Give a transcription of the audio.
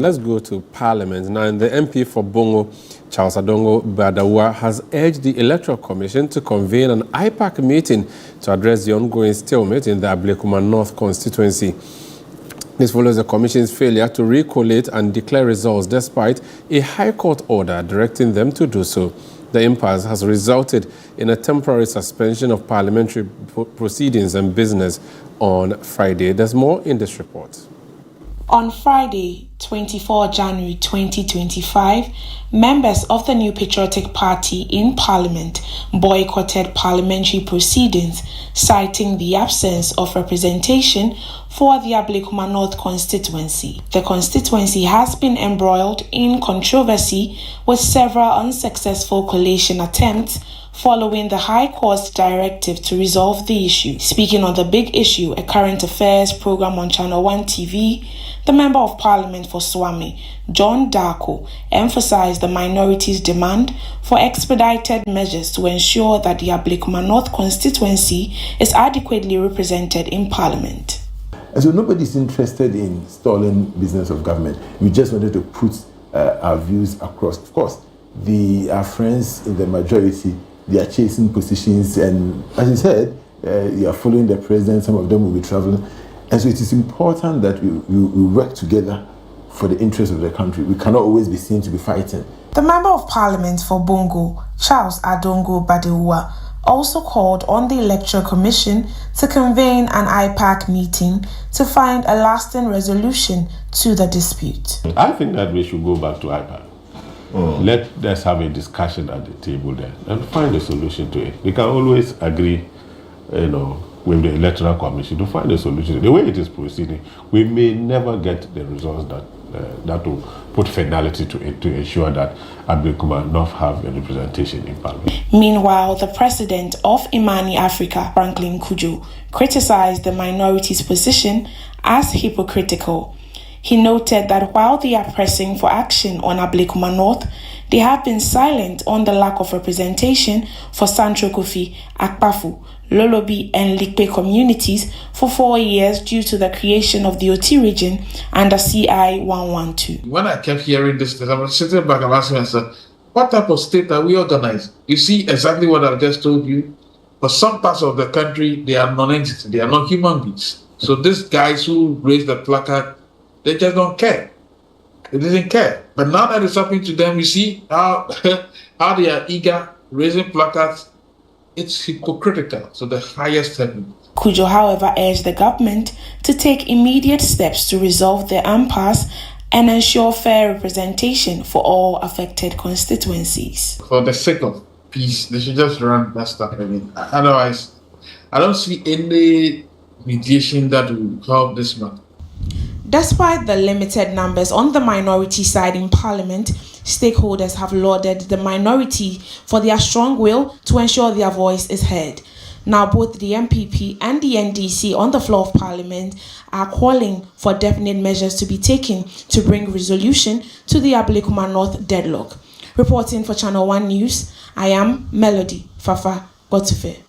Let's go to Parliament. Now, the MP for Bongo, Charles Adongo Badawa, has urged the Electoral Commission to convene an IPAC meeting to address the ongoing stalemate in the Ablekuma North constituency. This follows the Commission's failure to recollate and declare results despite a High Court order directing them to do so. The impasse has resulted in a temporary suspension of parliamentary proceedings and business on Friday. There's more in this report. On Friday, 24 January 2025, members of the New Patriotic Party in Parliament boycotted parliamentary proceedings, citing the absence of representation for the Ablekuma North constituency. The constituency has been embroiled in controversy with several unsuccessful collation attempts following the High Court's directive to resolve the issue. Speaking on the big issue, a current affairs program on ChannelOne TV, the Member of Parliament for Swami, John Darko, emphasized the minority's demand for expedited measures to ensure that the Ablekuma North constituency is adequately represented in Parliament. And so nobody's interested in stalling business of government. We just wanted to put our views across. Of course, our friends in the majority, they are chasing positions, and as you said, they are following the president. Some of them will be traveling. And so it is important that we work together for the interest of the country. We cannot always be seen to be fighting. The Member of Parliament for Bongo, Charles Adongo Badawa, also called on the Electoral Commission to convene an IPAC meeting to find a lasting resolution to the dispute. I think that we should go back to IPAC. Let's have a discussion at the table there and find a solution to it. We can always agree, with the Electoral Commission to find a solution. The way it is proceeding, we may never get the results that will put finality to it to ensure that Ablekuma North have a representation in Parliament. Meanwhile, the president of Imani Africa, Franklin Kujo, criticized the minority's position as hypocritical. He noted that while they are pressing for action on Ablekuma North, they have been silent on the lack of representation for Central Kofi, Akpafu, Lolobi and Likpe communities for 4 years due to the creation of the OT region under CI 112. When I kept hearing this, I was sitting back and asking myself, what type of state are we organized? You see exactly what I've just told you. For some parts of the country, they are non-entities, they are not human beings. So these guys who raise the placard, they just don't care. They didn't care. But now that it's happening to them, you see how they are eager, raising placards. It's hypocritical to the highest level. Kujo, however, urged the government to take immediate steps to resolve the impasse and ensure fair representation for all affected constituencies. For the sake of peace, they should just run that stuff. Otherwise, I don't see any mediation that will help this matter. Despite the limited numbers on the minority side in Parliament, stakeholders have lauded the minority for their strong will to ensure their voice is heard. Now, both the MPP and the NDC on the floor of Parliament are calling for definite measures to be taken to bring resolution to the Ablekuma North deadlock. Reporting for ChannelOne News, I am Melody Fafa Botufe.